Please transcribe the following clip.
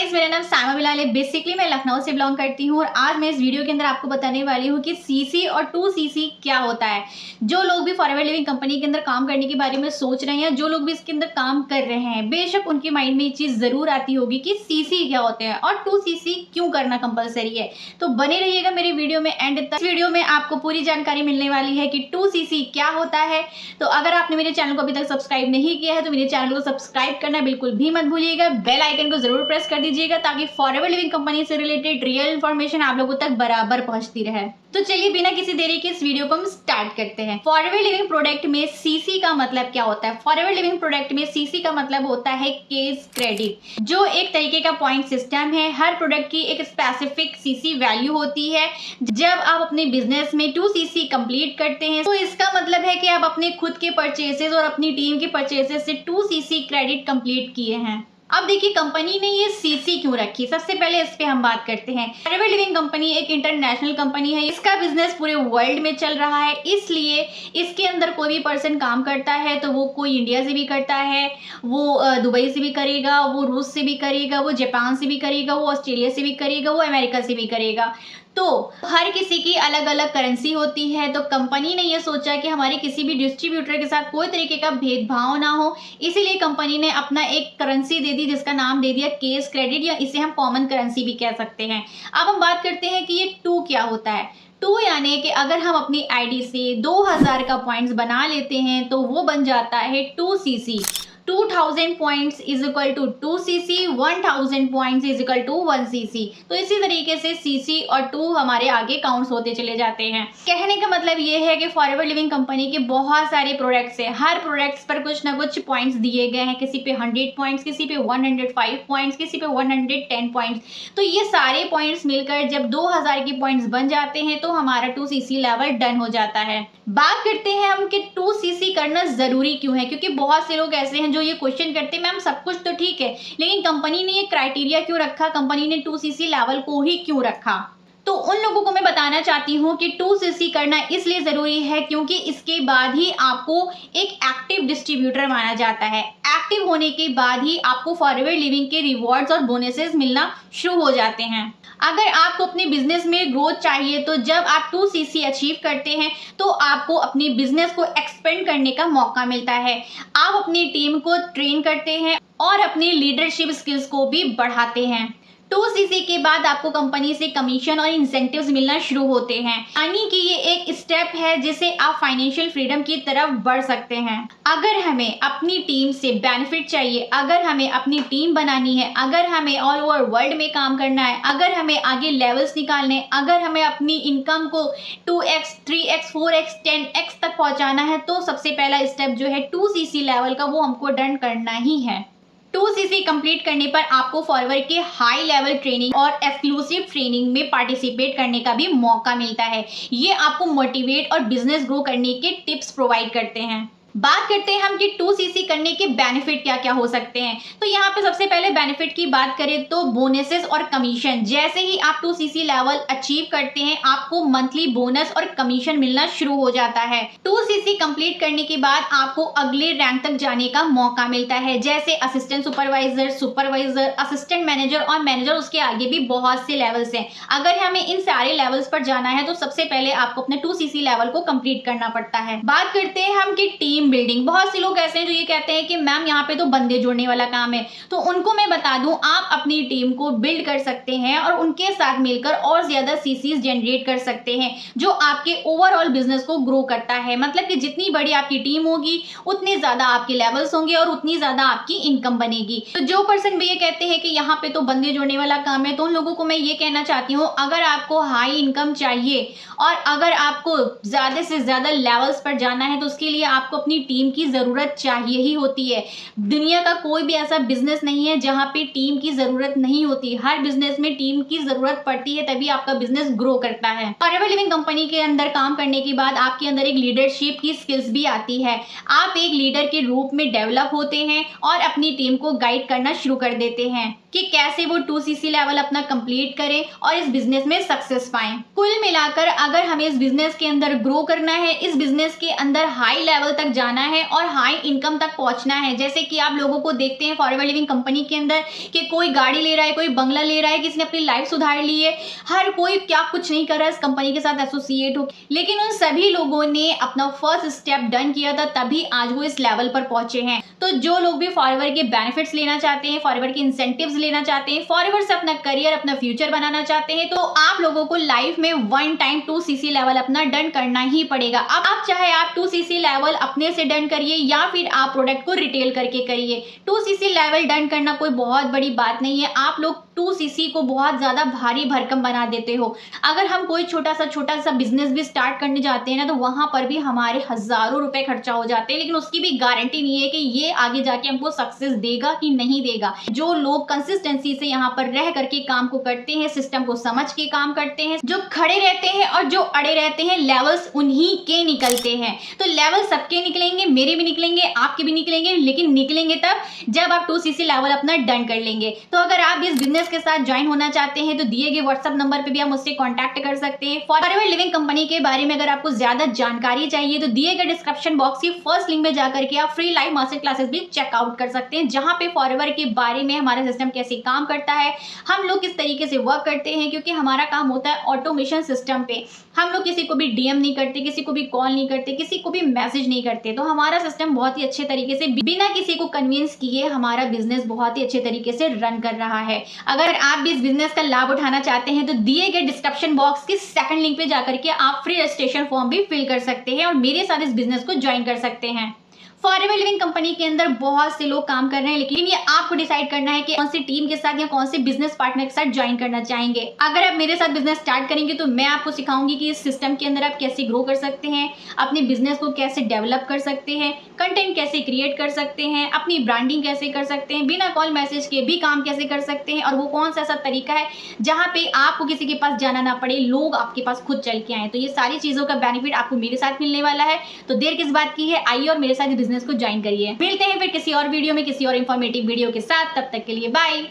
Guys, मेरा नाम सामा बिलाल है। बेसिकली मैं लखनऊ से बिलोंग करती हूँ और आज मैं इस वीडियो के अंदर आपको बताने वाली हूँ कि सीसी और 2सीसी क्या होता है। जो लोग भी फॉरएवर लिविंग कंपनी के अंदर काम करने के बारे में सोच रहे हैं, जो लोग भी इसके अंदर काम कर रहे हैं, बेशक उनके माइंड में ये चीज़ ज़रूर आती होगी कि सीसी क्या होते हैं और 2सीसी क्यों करना कंपलसरी है। तो बने रहिएगा मेरे वीडियो में एंड तक। इस वीडियो में आपको पूरी जानकारी मिलने वाली है कि 2सीसी क्या होता है। तो अगर आपने मेरे चैनल को अभी तक सब्सक्राइब नहीं किया है तो मेरे चैनल को सब्सक्राइब करना बिल्कुल भी मत भूलिएगा। बेल आइकन को जरूर प्रेस कर दीजिएगा ताकि फॉरएवर लिविंग कंपनी से रिलेटेड रियल इन्फॉर्मेशन आप लोगों तक बराबर पहुंचती रहे। तो चलिए बिना किसी देरी के इस वीडियो को हम स्टार्ट करते हैं। फॉरएवर लिविंग प्रोडक्ट में सीसी का मतलब क्या होता है? फॉरएवर लिविंग प्रोडक्ट में सीसी का मतलब होता है केस क्रेडिट, जो एक तरीके का पॉइंट सिस्टम है। हर प्रोडक्ट की एक स्पेसिफिक सीसी वैल्यू होती है। जब आप अपने बिजनेस में 2सीसी कंप्लीट करते हैं तो इसका मतलब है कि आप अपने खुद के परचेसेस और अपनी टीम के परचेसेस से 2सीसी क्रेडिट कंप्लीट किए हैं। अब देखिए कंपनी ने ये सीसी क्यों रखी, सबसे पहले इस पे हम बात करते हैं। फॉरएवर लिविंग कंपनी एक इंटरनेशनल कंपनी है। इसका बिजनेस पूरे वर्ल्ड में चल रहा है, इसलिए इसके अंदर कोई भी पर्सन काम करता है तो वो कोई इंडिया से भी करता है, वो दुबई से भी करेगा, वो रूस से भी करेगा, वो जापान से भी करेगा, वो ऑस्ट्रेलिया से भी करेगा, वो अमेरिका से भी करेगा। तो हर किसी की अलग अलग करेंसी होती है। तो कंपनी ने ये सोचा कि हमारे किसी भी डिस्ट्रीब्यूटर के साथ कोई तरीके का भेदभाव ना हो, इसीलिए कंपनी ने अपना एक करेंसी दे दी जिसका नाम दे दिया केस क्रेडिट, या इसे हम कॉमन करेंसी भी कह सकते हैं। अब हम बात करते हैं कि ये 2 क्या होता है। 2 यानी कि अगर हम अपनी आईडी से 2000 का पॉइंट्स बना लेते हैं तो वो बन जाता है 2सीसी। 2000 पॉइंट्स इज इक्वल टू 2सीसी, 1000 पॉइंट्स इज इक्वल टू 1सीसी। तो इसी तरीके से सीसी और 2 हमारे आगे काउंट्स होते चले जाते हैं। कहने का मतलब ये है कि फॉरएवर लिविंग कंपनी के बहुत सारे प्रोडक्ट्स हैं, हर प्रोडक्ट्स पर कुछ ना कुछ पॉइंट्स दिए गए हैं। किसी पे 100 पॉइंट्स, किसी पे 105 पॉइंट्स, किसी पे 110 पॉइंट्स। तो ये सारे पॉइंट्स मिलकर जब 2000 के पॉइंट्स बन जाते हैं तो हमारा 2सीसी लेवल डन हो जाता है। बात करते हैं हम कि 2सीसी करना जरूरी क्यों है, क्योंकि बहुत से लोग ऐसे हैं जो ये क्वेश्चन करते हैं मैम सब कुछ तो ठीक है लेकिन कंपनी ने ये क्राइटेरिया क्यों रखा, कंपनी ने 2सीसी लेवल को ही क्यों रखा। तो उन लोगों को मैं बताना चाहती हूँ कि 2सीसी करना इसलिए जरूरी है क्योंकि इसके बाद ही आपको एक एक्टिव डिस्ट्रीब्यूटर माना जाता है। एक्टिव होने के बाद ही आपको फॉरएवर लिविंग के रिवॉर्ड्स और बोनसेस मिलना शुरू हो जाते हैं। अगर आपको अपने बिजनेस में ग्रोथ चाहिए तो जब आप 2सीसी अचीव करते हैं तो आपको अपने बिजनेस को एक्सपेंड करने का मौका मिलता है। आप अपनी टीम को ट्रेन करते हैं और अपनी लीडरशिप स्किल्स को भी बढ़ाते हैं। 2सीसी के बाद आपको कंपनी से कमीशन और इंसेंटिव्स मिलना शुरू होते हैं, यानी कि ये एक स्टेप है जिससे आप फाइनेंशियल फ्रीडम की तरफ बढ़ सकते हैं। अगर हमें अपनी टीम से बेनिफिट चाहिए, अगर हमें अपनी टीम बनानी है, अगर हमें ऑल ओवर वर्ल्ड में काम करना है, अगर हमें आगे लेवल्स निकालने, अगर हमें अपनी इनकम को 2x, 3x, 4x, 10x तक पहुंचाना है तो सबसे पहला स्टेप जो है 2सीसी लेवल का वो हमको डन करना ही है। 2सीसी कंप्लीट करने पर आपको फॉरएवर के हाई लेवल ट्रेनिंग और एक्सक्लूसिव ट्रेनिंग में पार्टिसिपेट करने का भी मौका मिलता है। ये आपको मोटिवेट और बिजनेस ग्रो करने के टिप्स प्रोवाइड करते हैं। बात करते हैं हम कि 2सीसी करने के बेनिफिट क्या क्या हो सकते हैं। तो यहाँ पे सबसे पहले बेनिफिट की बात करें तो बोनसेस और कमीशन। जैसे ही आप 2सीसी लेवल अचीव करते हैं आपको मंथली बोनस और कमीशन मिलना शुरू हो जाता है। 2सीसी कंप्लीट करने के बाद आपको अगले रैंक तक जाने का मौका मिलता है, जैसे assistant supervisor, supervisor, assistant manager और मैनेजर। उसके आगे भी बहुत से लेवल्स हैं। अगर हमें इन सारे लेवल्स पर जाना है तो सबसे पहले आपको अपने 2सीसी लेवल को कंप्लीट करना पड़ता है। बात करते हैं हम कि टीम बिल्डिंग। बहुत से लोग ऐसे हैं जो ये कहते हैं कि मैम यहाँ पे तो बंदे जोड़ने वाला काम है। तो उनको मैं बता दूं आप अपनी टीम को बिल्ड कर सकते हैं और उनके साथ मिलकर और ज्यादा सीसीज जनरेट कर सकते हैं जो आपके ओवरऑल बिजनेस को ग्रो करता है। मतलब कि जितनी बड़ी आपकी टीम होगी उतने ज्यादा आपके लेवल्स होंगे और उतनी ज्यादा आपकी इनकम बनेगी। तो जो पर्सन भी ये कहते हैं कि यहाँ पे तो बंदे जोड़ने वाला काम है तो उन लोगों को मैं ये कहना चाहती हूँ अगर आपको हाई इनकम चाहिए और अगर आपको ज्यादा से ज्यादा लेवल्स पर जाना है तो उसके लिए आपको अपनी टीम की जरूरत चाहिए ही होती है। दुनिया का कोई भी ऐसा बिजनेस नहीं है जहां पे टीम की जरूरत नहीं होती। हर बिजनेस में टीम की जरूरत पड़ती है, तभी आपका बिजनेस ग्रो करता है। फॉरएवर लिविंग कंपनी के अंदर काम करने के बाद आपके अंदर एक लीडरशिप की स्किल्स भी आती है। आप एक लीडर के रूप में डेवलप होते हैं और अपनी टीम को गाइड करना शुरू कर देते हैं कि कैसे वो 2सीसी लेवल अपना कंप्लीट करें और इस बिजनेस में सक्सेस पाएं। कुल मिलाकर अगर हमें इस बिजनेस के अंदर ग्रो करना है, इस बिजनेस के अंदर हाई लेवल तक जाना है और हाई इनकम तक पहुंचना है। जैसे कि आप लोगों को देखते हैं फॉरएवर लिविंग कंपनी के अंदर कि कोई गाड़ी ले रहा है, कोई बंगला ले रहा है, किसी ने अपनी लाइफ सुधार ली है, हर कोई क्या कुछ नहीं कर रहा है इस कंपनी के साथ एसोसिएट हो, लेकिन उन सभी लोगों ने अपना फर्स्ट स्टेप डन किया था, तभी आज वो इस लेवल पर पहुंचे हैं। तो जो लोग भी फॉरएवर के बेनिफिट्स लेना चाहते हैं, फॉरएवर के इंसेंटिव्स लेना चाहते हैं, फॉरएवर से अपना करियर, अपना फ्यूचर बनाना चाहते हैं, तो आप लोगों को लाइफ में वन टाइम 2cc लेवल अपना डन करना ही पड़ेगा। अब आप चाहे आप 2cc लेवल अपने से डन करिए या फिर आप प्रोडक्ट को रिटेल करके करिए। 2cc लेवल डन करना कोई बहुत बड़ी बात नहीं है। आप लोग 2cc को बहुत ज्यादा भारी भरकम बना देते हो। अगर हम कोई छोटा सा बिजनेस भी स्टार्ट करने जाते हैं ना, तो वहां पर भी हमारे हजारों रुपए खर्चा हो जाते हैं, लेकिन उसकी भी गारंटी नहीं है कि ये आगे जाके हमको सक्सेस देगा कि नहीं देगा। जो लोग कंसिस्टेंसी से यहाँ पर रह करके काम को करते हैं, सिस्टम को समझ के काम करते हैं, जो खड़े रहते हैं और जो अड़े रहते हैं, लेवल्स उन्हीं के निकलते हैं। तो लेवल सबके निकलेंगे, मेरे भी निकलेंगे, आपके भी निकलेंगे, लेकिन निकलेंगे तब जब आप 2cc लेवल अपना डन कर लेंगे। तो अगर आप इस बिजनेस के साथ ज्वाइन होना चाहते हैं तो दिए गए व्हाट्सएप नंबर पे भी आप मुझसे कांटेक्ट कर सकते हैं। फॉरएवर लिविंग कंपनी के बारे में अगर आपको ज्यादा जानकारी चाहिए तो दिए गए डिस्क्रिप्शन बॉक्स की फर्स्ट लिंक में जाकर के आप फ्री लाइव मास्टर क्लासेस भी चेकआउट कर सकते हैं, जहां पे फॉरएवर के बारे में, हमारा सिस्टम कैसे काम करता है, हम लोग किस तरीके से वर्क करते हैं, क्योंकि हमारा काम होता है ऑटोमेशन सिस्टम पे। हम लोग किसी को भी डीएम नहीं करते, किसी को भी कॉल नहीं करते, किसी को भी मैसेज नहीं करते। तो हमारा सिस्टम बहुत ही अच्छे तरीके से बिना किसी को कन्विंस किए हमारा बिजनेस बहुत ही अच्छे तरीके से रन कर रहा है। अगर आप भी इस बिजनेस का लाभ उठाना चाहते हैं तो दिए गए डिस्क्रिप्शन बॉक्स की सेकंड लिंक पे जाकर के आप फ्री रजिस्ट्रेशन फॉर्म भी फिल कर सकते हैं और मेरे साथ इस बिजनेस को ज्वाइन कर सकते हैं। फॉरएवर लिविंग कंपनी के अंदर बहुत से लोग काम कर रहे हैं, लेकिन ये आपको डिसाइड करना है कि कौन सी टीम के साथ या कौन से बिजनेस पार्टनर के साथ ज्वाइन करना चाहेंगे। अगर आप मेरे साथ बिजनेस स्टार्ट करेंगे तो मैं आपको सिखाऊंगी कि इस सिस्टम के अंदर आप कैसे ग्रो कर सकते हैं, अपने बिजनेस को कैसे डेवलप कर सकते हैं, कंटेंट कैसे क्रिएट कर सकते हैं, अपनी ब्रांडिंग कैसे कर सकते हैं, बिना कॉल मैसेज के भी काम कैसे कर सकते हैं, और वो कौन सा ऐसा तरीका है जहाँ पे आपको किसी के पास जाना ना पड़े, लोग आपके पास खुद चल के आए। तो ये सारी चीजों का बेनिफिट आपको मेरे साथ मिलने वाला है। तो देर किस बात की है, आइए और मेरे साथ बिजनेस को ज्वाइन करिए। मिलते हैं फिर किसी और वीडियो में, किसी और इंफॉर्मेटिव वीडियो के साथ। तब तक के लिए बाय।